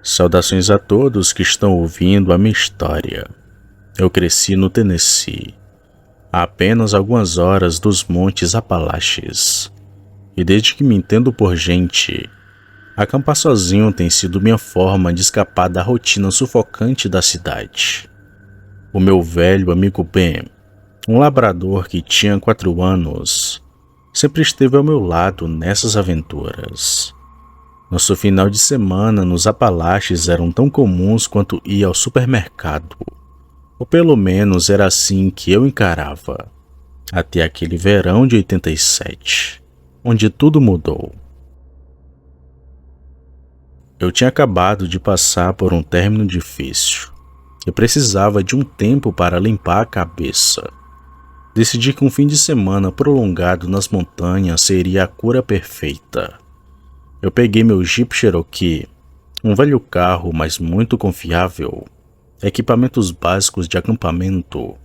Saudações a todos que estão ouvindo a minha história. Eu cresci no Tennessee, a apenas algumas horas dos Montes Apalaches. E desde que me entendo por gente, acampar sozinho tem sido minha forma de escapar da rotina sufocante da cidade. O meu velho amigo Ben, um labrador que tinha 4 anos, sempre esteve ao meu lado nessas aventuras. Nosso final de semana nos Apalaches eram tão comuns quanto ir ao supermercado. Ou pelo menos era assim que eu encarava. Até aquele verão de 87, onde tudo mudou. Eu tinha acabado de passar por um término difícil e precisava de um tempo para limpar a cabeça. Decidi que um fim de semana prolongado nas montanhas seria a cura perfeita. Eu peguei meu Jeep Cherokee, um velho carro, mas muito confiável, equipamentos básicos de acampamento,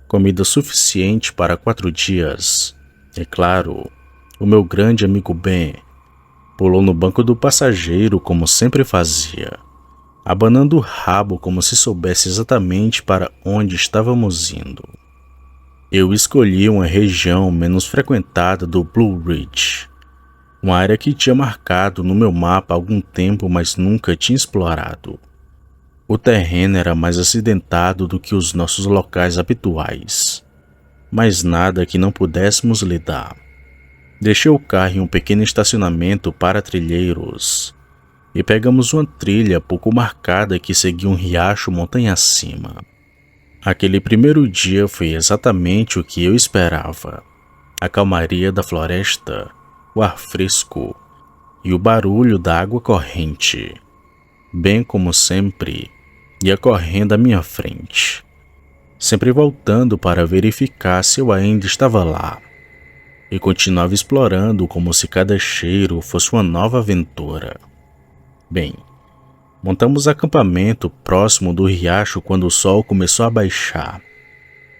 comida suficiente para 4 dias. E claro, o meu grande amigo Ben pulou no banco do passageiro como sempre fazia, abanando o rabo como se soubesse exatamente para onde estávamos indo. Eu escolhi uma região menos frequentada do Blue Ridge, uma área que tinha marcado no meu mapa há algum tempo, mas nunca tinha explorado. O terreno era mais acidentado do que os nossos locais habituais, mas nada que não pudéssemos lidar. Deixei o carro em um pequeno estacionamento para trilheiros e pegamos uma trilha pouco marcada que seguia um riacho montanha acima. Aquele primeiro dia foi exatamente o que eu esperava. A calmaria da floresta, o ar fresco e o barulho da água corrente. Bem como sempre, ia correndo à minha frente, sempre voltando para verificar se eu ainda estava lá, e continuava explorando como se cada cheiro fosse uma nova aventura. Bem, montamos acampamento próximo do riacho quando o sol começou a baixar,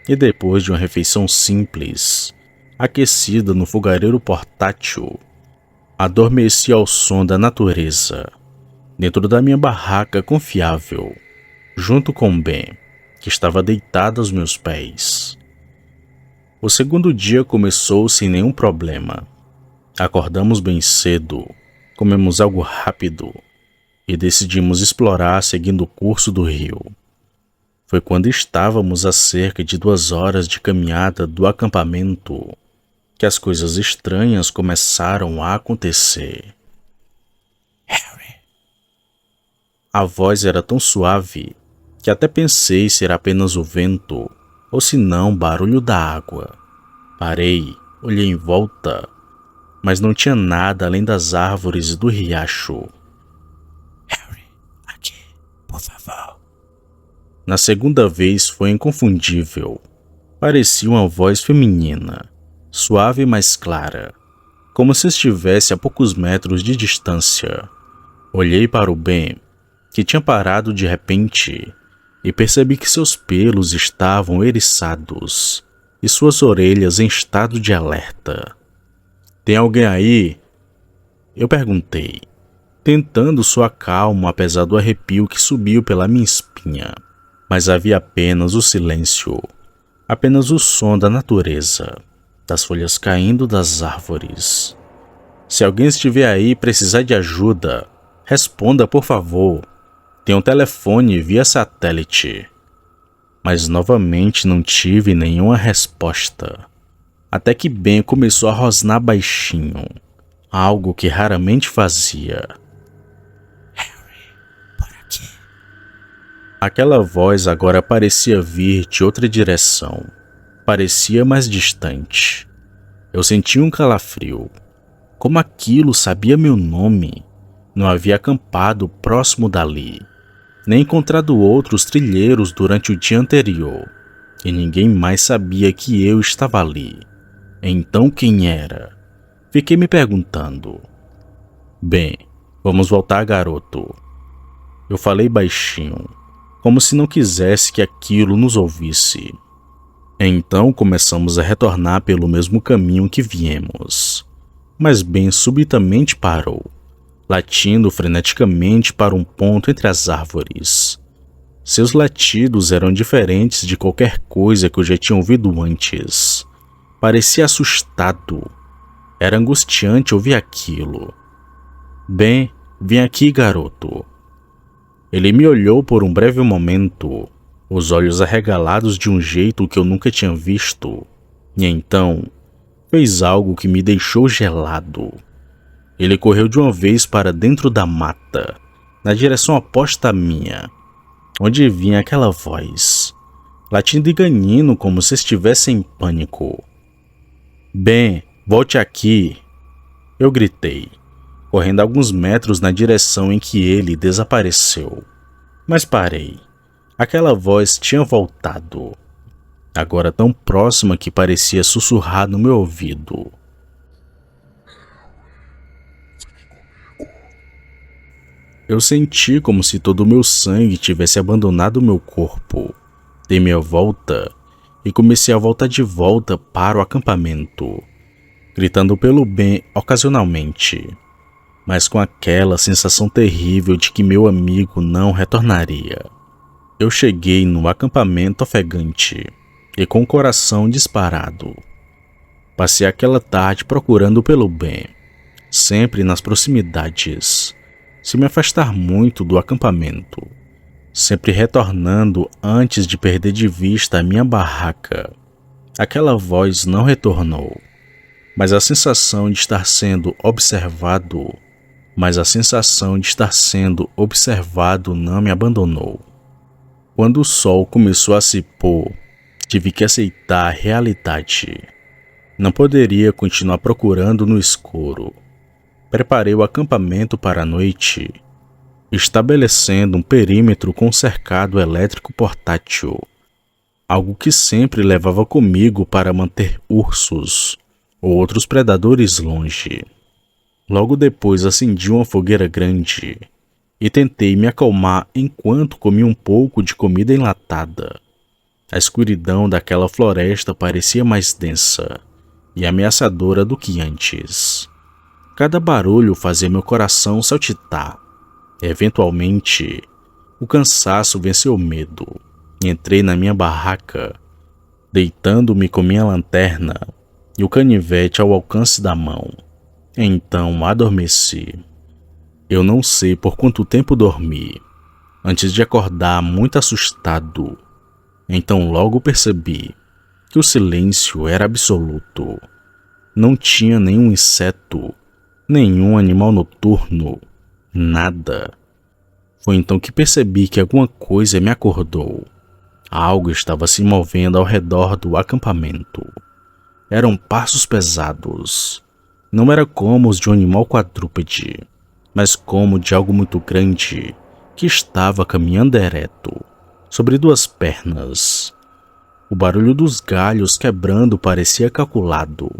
e depois de uma refeição simples, aquecida no fogareiro portátil, adormeci ao som da natureza, dentro da minha barraca confiável, junto com Ben, que estava deitado aos meus pés. O segundo dia começou sem nenhum problema. Acordamos bem cedo, comemos algo rápido e decidimos explorar seguindo o curso do rio. Foi quando estávamos a cerca de 2 horas de caminhada do acampamento que as coisas estranhas começaram a acontecer. Harry. A voz era tão suave que até pensei se era apenas o vento ou se não barulho da água. Parei, olhei em volta, mas não tinha nada além das árvores e do riacho. Harry, aqui, por favor. Na segunda vez foi inconfundível. Parecia uma voz feminina, suave e mais clara, como se estivesse a poucos metros de distância. Olhei para o Ben, que tinha parado de repente, e percebi que seus pelos estavam eriçados e suas orelhas em estado de alerta. Tem alguém aí? Eu perguntei, tentando soar calmo apesar do arrepio que subiu pela minha espinha, mas havia apenas o silêncio, apenas o som da natureza, das folhas caindo das árvores. Se alguém estiver aí e precisar de ajuda, responda por favor. Tem um telefone via satélite. Mas novamente não tive nenhuma resposta. Até que Ben começou a rosnar baixinho, algo que raramente fazia. Harry, por aqui. Aquela voz agora parecia vir de outra direção. Parecia mais distante. Eu senti um calafrio. Como aquilo sabia meu nome? Não havia acampado próximo dali, nem encontrado outros trilheiros durante o dia anterior, e ninguém mais sabia que eu estava ali. Então quem era? Fiquei me perguntando. Bem, vamos voltar, garoto. Eu falei baixinho, como se não quisesse que aquilo nos ouvisse. Então começamos a retornar pelo mesmo caminho que viemos, mas Ben subitamente parou. latindo freneticamente para um ponto entre as árvores. Seus latidos eram diferentes de qualquer coisa que eu já tinha ouvido antes. Parecia assustado. Era angustiante ouvir aquilo. "Ben, vem aqui, garoto." Ele me olhou por um breve momento, os olhos arregalados de um jeito que eu nunca tinha visto, e então fez algo que me deixou gelado. Ele correu de uma vez para dentro da mata, na direção oposta à minha, onde vinha aquela voz, latindo e ganindo como se estivesse em pânico. "Ben, volte aqui!" Eu gritei, correndo alguns metros na direção em que ele desapareceu. Mas parei. Aquela voz tinha voltado, agora tão próxima que parecia sussurrar no meu ouvido. Eu senti como se todo o meu sangue tivesse abandonado o meu corpo. Dei minha volta e comecei a voltar de volta para o acampamento, gritando pelo Ben ocasionalmente, mas com aquela sensação terrível de que meu amigo não retornaria. Eu cheguei no acampamento ofegante e com o coração disparado. Passei aquela tarde procurando pelo Ben, sempre nas proximidades, sem me afastar muito do acampamento, sempre retornando antes de perder de vista a minha barraca. Aquela voz não retornou, mas a sensação de estar sendo observado não me abandonou. Quando o sol começou a se pôr, tive que aceitar a realidade. Não poderia continuar procurando no escuro. Preparei o acampamento para a noite, estabelecendo um perímetro com cercado elétrico portátil, algo que sempre levava comigo para manter ursos ou outros predadores longe. Logo depois acendi uma fogueira grande e tentei me acalmar enquanto comia um pouco de comida enlatada. A escuridão daquela floresta parecia mais densa e ameaçadora do que antes. Cada barulho fazia meu coração saltitar. Eventualmente, o cansaço venceu o medo e entrei na minha barraca, deitando-me com minha lanterna e o canivete ao alcance da mão. Então adormeci. Eu não sei por quanto tempo dormi, antes de acordar muito assustado. Então logo percebi que o silêncio era absoluto. Não tinha nenhum inseto, nenhum animal noturno, nada. Foi então que percebi que alguma coisa me acordou. Algo estava se movendo ao redor do acampamento. Eram passos pesados. Não era como os de um animal quadrúpede, mas como de algo muito grande que estava caminhando ereto, sobre duas pernas. O barulho dos galhos quebrando parecia calculado.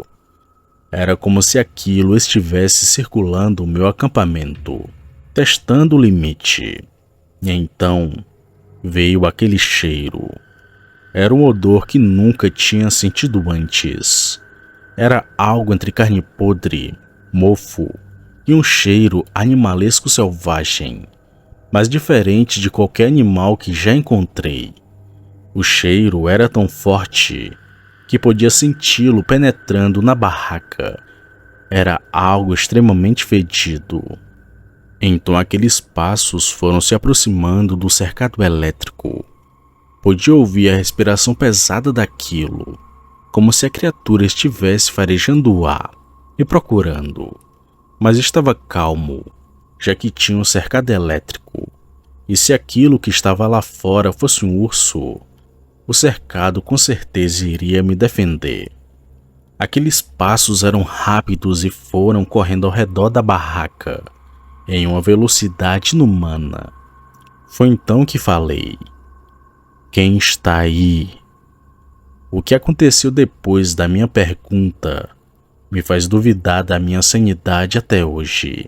Era como se aquilo estivesse circulando o meu acampamento, testando o limite. E então veio aquele cheiro. Era um odor que nunca tinha sentido antes. Era algo entre carne podre, mofo e um cheiro animalesco selvagem, mas diferente de qualquer animal que já encontrei. O cheiro era tão forte que podia senti-lo penetrando na barraca. Era algo extremamente fedido. Então aqueles passos foram se aproximando do cercado elétrico. Podia ouvir a respiração pesada daquilo, como se a criatura estivesse farejando o ar e procurando. Mas estava calmo, já que tinha um cercado elétrico. E se aquilo que estava lá fora fosse um urso, o cercado com certeza iria me defender. Aqueles passos eram rápidos e foram correndo ao redor da barraca, em uma velocidade inumana. Foi então que falei: "Quem está aí?" O que aconteceu depois da minha pergunta me faz duvidar da minha sanidade até hoje.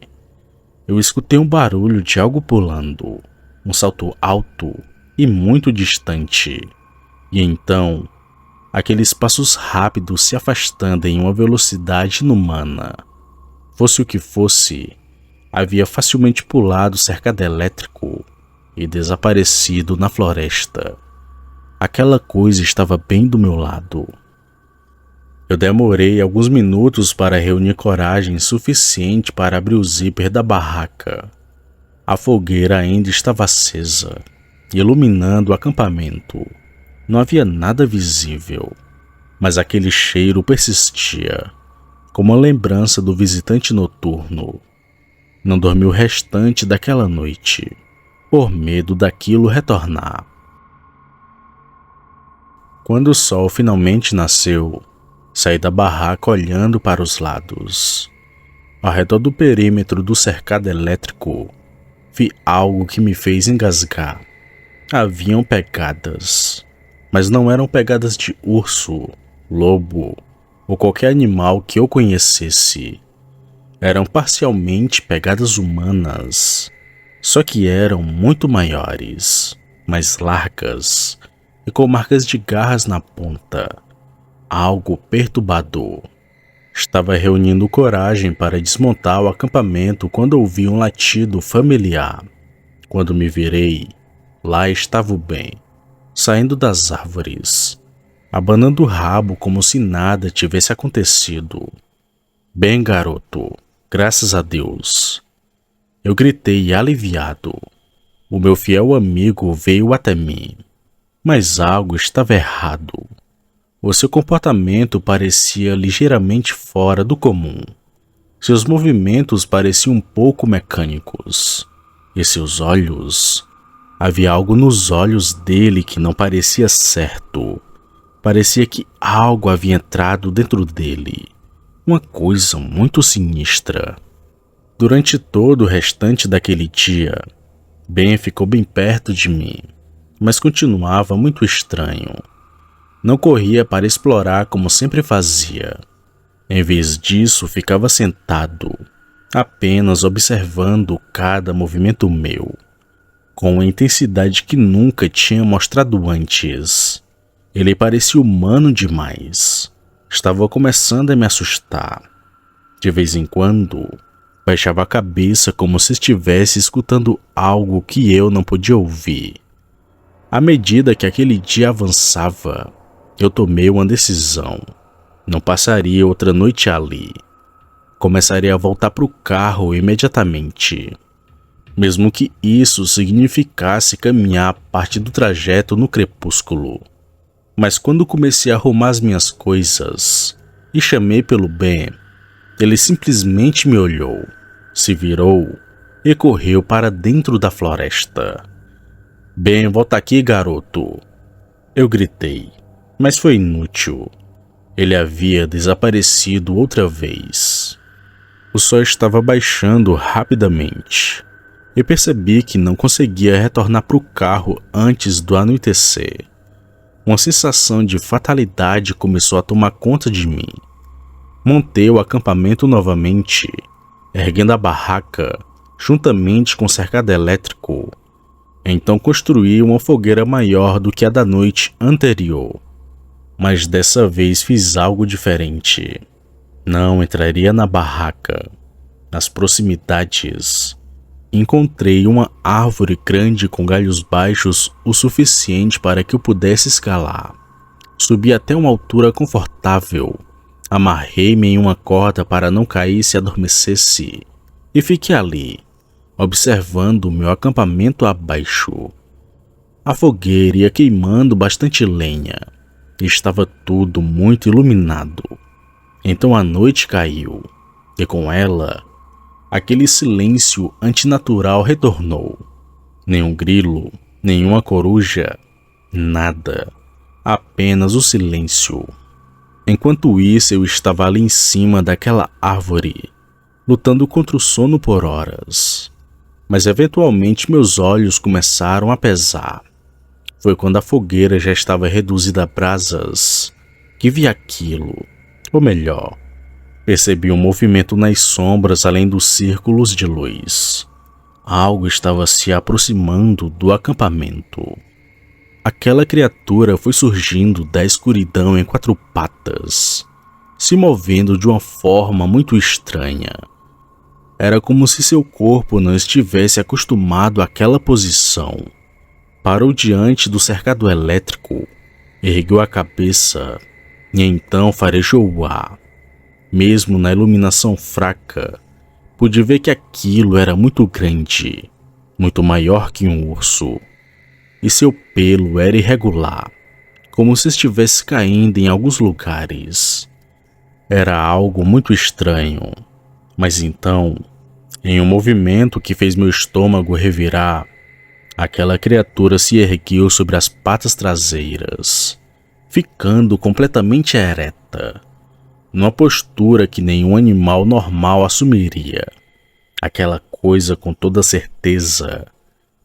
Eu escutei um barulho de algo pulando, um salto alto e muito distante. E então, aqueles passos rápidos se afastando em uma velocidade inumana. Fosse o que fosse, havia facilmente pulado o cercado elétrico e desaparecido na floresta. Aquela coisa estava bem do meu lado. Eu demorei alguns minutos para reunir coragem suficiente para abrir o zíper da barraca. A fogueira ainda estava acesa, iluminando o acampamento. Não havia nada visível, mas aquele cheiro persistia, como a lembrança do visitante noturno. Não dormi o restante daquela noite, por medo daquilo retornar. Quando o sol finalmente nasceu, saí da barraca olhando para os lados. Ao redor do perímetro do cercado elétrico, vi algo que me fez engasgar. Haviam pegadas, mas não eram pegadas de urso, lobo ou qualquer animal que eu conhecesse. Eram parcialmente pegadas humanas, só que eram muito maiores, mais largas e com marcas de garras na ponta. Algo perturbador. Estava reunindo coragem para desmontar o acampamento quando ouvi um latido familiar. Quando me virei, lá estava o Ben, saindo das árvores, abanando o rabo como se nada tivesse acontecido. Bem, garoto, graças a Deus. Eu gritei aliviado. O meu fiel amigo veio até mim, mas algo estava errado. O seu comportamento parecia ligeiramente fora do comum. Seus movimentos pareciam um pouco mecânicos. E seus olhos... Havia algo nos olhos dele que não parecia certo. Parecia que algo havia entrado dentro dele. Uma coisa muito sinistra. Durante todo o restante daquele dia, Ben ficou bem perto de mim, mas continuava muito estranho. Não corria para explorar como sempre fazia. Em vez disso, ficava sentado, apenas observando cada movimento meu, com uma intensidade que nunca tinha mostrado antes. Ele parecia humano demais. Estava começando a me assustar. De vez em quando, baixava a cabeça como se estivesse escutando algo que eu não podia ouvir. À medida que aquele dia avançava, eu tomei uma decisão. Não passaria outra noite ali. Começaria a voltar para o carro imediatamente, mesmo que isso significasse caminhar parte do trajeto no crepúsculo. Mas quando comecei a arrumar as minhas coisas e chamei pelo Ben, ele simplesmente me olhou, se virou e correu para dentro da floresta. Ben, volta aqui, garoto! Eu gritei, mas foi inútil. Ele havia desaparecido outra vez. O sol estava baixando rapidamente e percebi que não conseguia retornar para o carro antes do anoitecer. Uma sensação de fatalidade começou a tomar conta de mim. Montei o acampamento novamente, erguendo a barraca juntamente com o cercado elétrico. Então construí uma fogueira maior do que a da noite anterior. Mas dessa vez fiz algo diferente. Não entraria na barraca. Nas proximidades, encontrei uma árvore grande com galhos baixos o suficiente para que eu pudesse escalar. Subi até uma altura confortável. Amarrei-me em uma corda para não cair se adormecesse. E fiquei ali, observando o meu acampamento abaixo. A fogueira ia queimando bastante lenha. Estava tudo muito iluminado. Então a noite caiu, e com ela, aquele silêncio antinatural retornou. Nenhum grilo, nenhuma coruja, nada. Apenas o silêncio. Enquanto isso, eu estava ali em cima daquela árvore, lutando contra o sono por horas. Mas eventualmente meus olhos começaram a pesar. Foi quando a fogueira já estava reduzida a brasas que vi aquilo, ou melhor, percebi um movimento nas sombras além dos círculos de luz. Algo estava se aproximando do acampamento. Aquela criatura foi surgindo da escuridão em 4 patas, se movendo de uma forma muito estranha. Era como se seu corpo não estivesse acostumado àquela posição. Parou diante do cercado elétrico, ergueu a cabeça e então farejou o ar. Mesmo na iluminação fraca, pude ver que aquilo era muito grande, muito maior que um urso, e seu pelo era irregular, como se estivesse caindo em alguns lugares. Era algo muito estranho, mas então, em um movimento que fez meu estômago revirar, aquela criatura se ergueu sobre as patas traseiras, ficando completamente ereta, numa postura que nenhum animal normal assumiria. Aquela coisa, com toda certeza,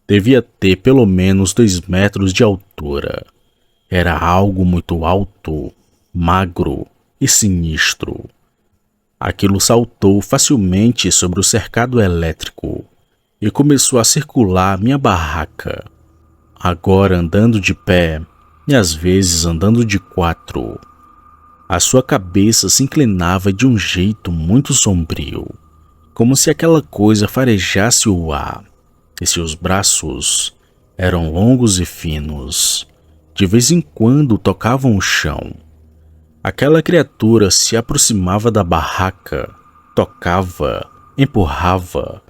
devia ter pelo menos 2 metros de altura. Era algo muito alto, magro e sinistro. Aquilo saltou facilmente sobre o cercado elétrico e começou a circular minha barraca, agora andando de pé e às vezes andando de 4. A sua cabeça se inclinava de um jeito muito sombrio, como se aquela coisa farejasse o ar, e seus braços eram longos e finos, de vez em quando tocavam o chão. Aquela criatura se aproximava da barraca, tocava, empurrava,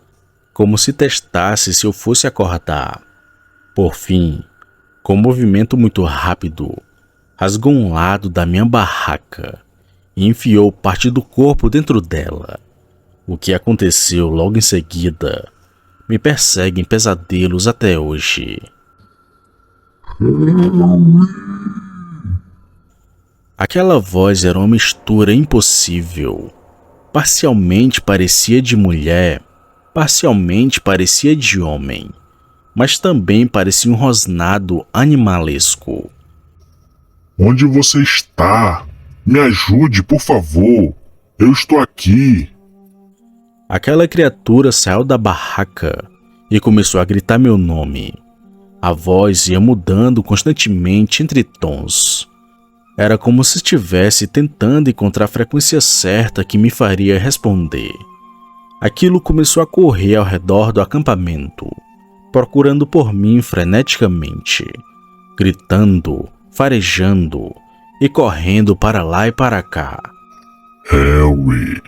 como se testasse se eu fosse acordar. Por fim, com um movimento muito rápido, rasgou um lado da minha barraca e enfiou parte do corpo dentro dela. O que aconteceu logo em seguida me persegue em pesadelos até hoje. Aquela voz era uma mistura impossível. Parcialmente parecia de mulher, parcialmente parecia de homem, mas também parecia um rosnado animalesco. Onde você está? Me ajude, por favor. Eu estou aqui. Aquela criatura saiu da barraca e começou a gritar meu nome. A voz ia mudando constantemente entre tons. Era como se estivesse tentando encontrar a frequência certa que me faria responder. Aquilo começou a correr ao redor do acampamento, procurando por mim freneticamente, gritando, farejando e correndo para lá e para cá. Harry,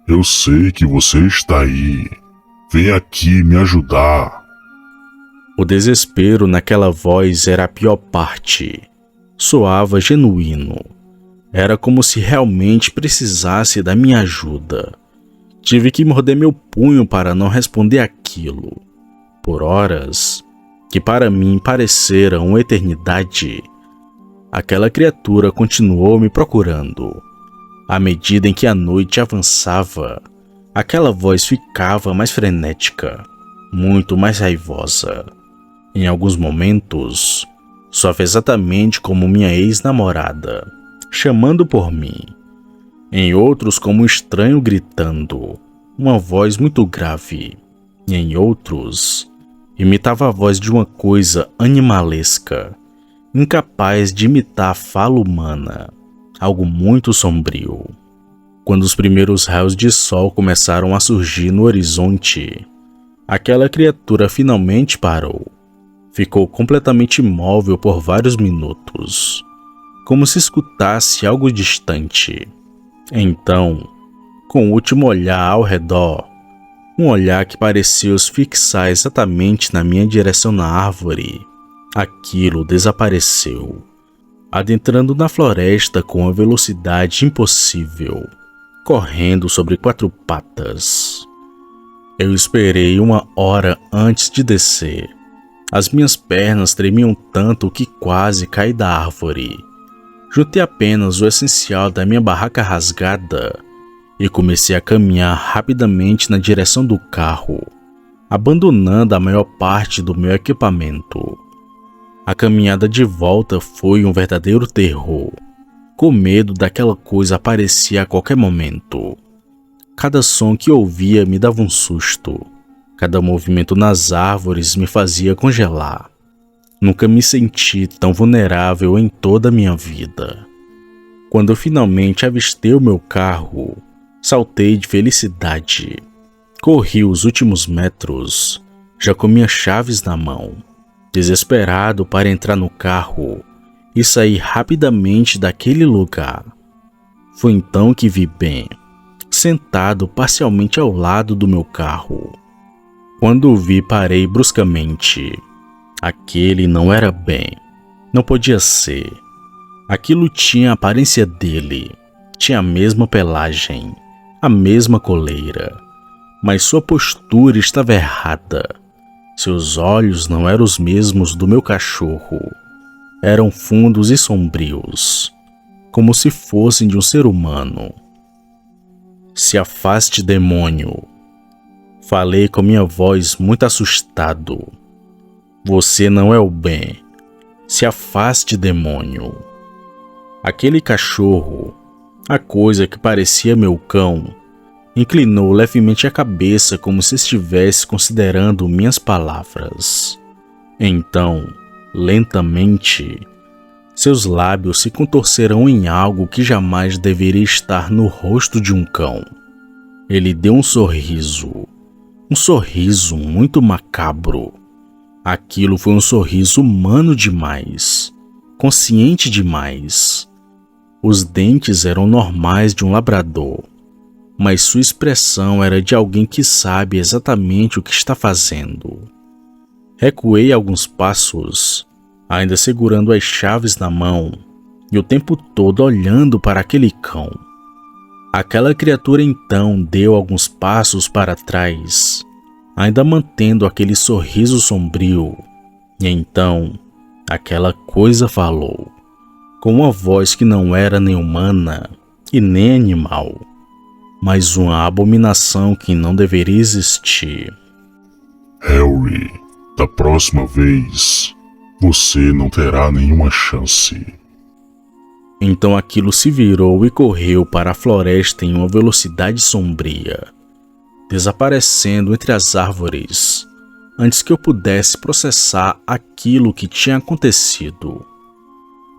eu sei que você está aí. Vem aqui me ajudar. O desespero naquela voz era a pior parte. Soava genuíno. Era como se realmente precisasse da minha ajuda. Tive que morder meu punho para não responder aquilo. Por horas, que para mim pareceram uma eternidade, aquela criatura continuou me procurando. À medida em que a noite avançava, aquela voz ficava mais frenética, muito mais raivosa. Em alguns momentos, soava exatamente como minha ex-namorada, chamando por mim. Em outros, como um estranho gritando, uma voz muito grave. E em outros, imitava a voz de uma coisa animalesca, incapaz de imitar a fala humana, algo muito sombrio. Quando os primeiros raios de sol começaram a surgir no horizonte, aquela criatura finalmente parou. Ficou completamente imóvel por vários minutos, como se escutasse algo distante. Então, com o último olhar ao redor, um olhar que parecia os fixar exatamente na minha direção na árvore, aquilo desapareceu, adentrando na floresta com uma velocidade impossível, correndo sobre 4 patas. Eu esperei 1 hora antes de descer. As minhas pernas tremiam tanto que quase caí da árvore. Juntei apenas o essencial da minha barraca rasgada e comecei a caminhar rapidamente na direção do carro, abandonando a maior parte do meu equipamento. A caminhada de volta foi um verdadeiro terror, com medo daquela coisa aparecer a qualquer momento. Cada som que ouvia me dava um susto. Cada movimento nas árvores me fazia congelar. Nunca me senti tão vulnerável em toda a minha vida. Quando eu finalmente avistei o meu carro, saltei de felicidade. Corri os últimos metros, já com minhas chaves na mão, desesperado para entrar no carro e sair rapidamente daquele lugar. Foi então que vi Ben, sentado parcialmente ao lado do meu carro. Quando o vi, parei bruscamente. Aquele não era Ben. Não podia ser. Aquilo tinha a aparência dele. Tinha a mesma pelagem, a mesma coleira. Mas sua postura estava errada. Seus olhos não eram os mesmos do meu cachorro. Eram fundos e sombrios, como se fossem de um ser humano. Se afaste, demônio. Falei com minha voz muito assustado. Você não é o Ben. Se afaste, demônio. Aquele cachorro, a coisa que parecia meu cão, inclinou levemente a cabeça como se estivesse considerando minhas palavras. Então, lentamente, seus lábios se contorcerão em algo que jamais deveria estar no rosto de um cão. Ele deu um sorriso muito macabro. Aquilo foi um sorriso humano demais, consciente demais. Os dentes eram normais de um labrador, mas sua expressão era de alguém que sabe exatamente o que está fazendo. Recuei alguns passos, ainda segurando as chaves na mão, e o tempo todo olhando para aquele cão. Aquela criatura então deu alguns passos para trás, ainda mantendo aquele sorriso sombrio, e então aquela coisa falou, com uma voz que não era nem humana e nem animal, mas uma abominação que não deveria existir. Harry, da próxima vez, você não terá nenhuma chance. Então aquilo se virou e correu para a floresta em uma velocidade sombria, desaparecendo entre as árvores, antes que eu pudesse processar aquilo que tinha acontecido.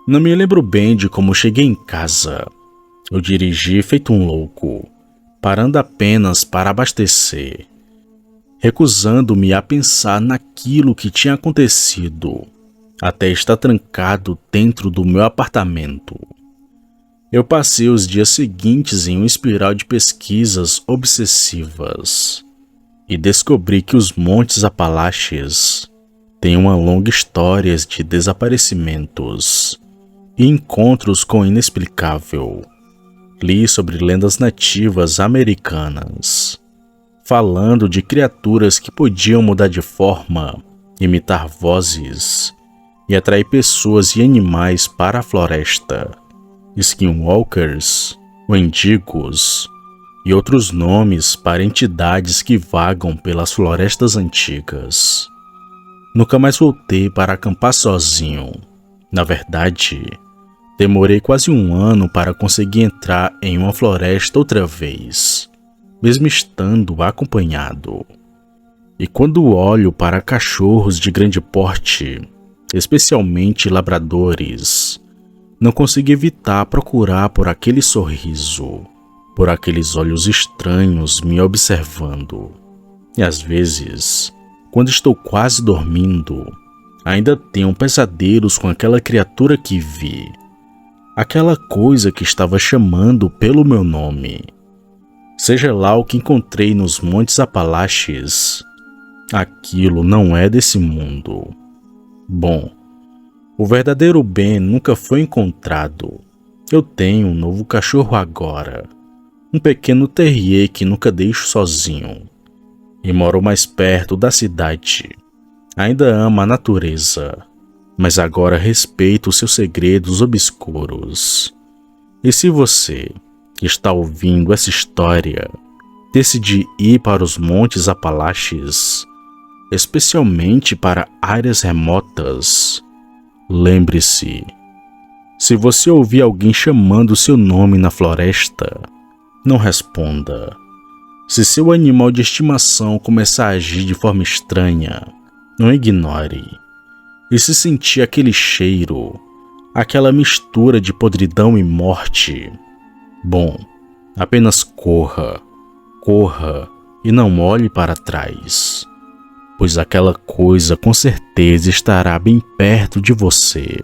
Não me lembro bem de como cheguei em casa. Eu dirigi feito um louco, parando apenas para abastecer, recusando-me a pensar naquilo que tinha acontecido, até estar trancado dentro do meu apartamento. Eu passei os dias seguintes em uma espiral de pesquisas obsessivas e descobri que os Montes Apalaches têm uma longa história de desaparecimentos e encontros com o inexplicável. Li sobre lendas nativas americanas, falando de criaturas que podiam mudar de forma, imitar vozes e atrair pessoas e animais para a floresta. Skinwalkers, Wendigos e outros nomes para entidades que vagam pelas florestas antigas. Nunca mais voltei para acampar sozinho. Na verdade, demorei quase um ano para conseguir entrar em uma floresta outra vez, mesmo estando acompanhado. E quando olho para cachorros de grande porte, especialmente labradores, não consegui evitar procurar por aquele sorriso, por aqueles olhos estranhos me observando. E às vezes, quando estou quase dormindo, ainda tenho pesadelos com aquela criatura que vi, aquela coisa que estava chamando pelo meu nome. Seja lá o que encontrei nos Montes Apalaches, aquilo não é desse mundo. Bom, o verdadeiro Ben nunca foi encontrado. Eu tenho um novo cachorro agora, um pequeno terrier que nunca deixo sozinho, e moro mais perto da cidade. Ainda ama a natureza, mas agora respeito seus segredos obscuros. E se você, que está ouvindo essa história, decidir ir para os Montes Apalaches, especialmente para áreas remotas, lembre-se, se você ouvir alguém chamando seu nome na floresta, não responda. Se seu animal de estimação começar a agir de forma estranha, não ignore. E se sentir aquele cheiro, aquela mistura de podridão e morte, bom, apenas corra, corra e não olhe para trás, pois aquela coisa com certeza estará bem perto de você.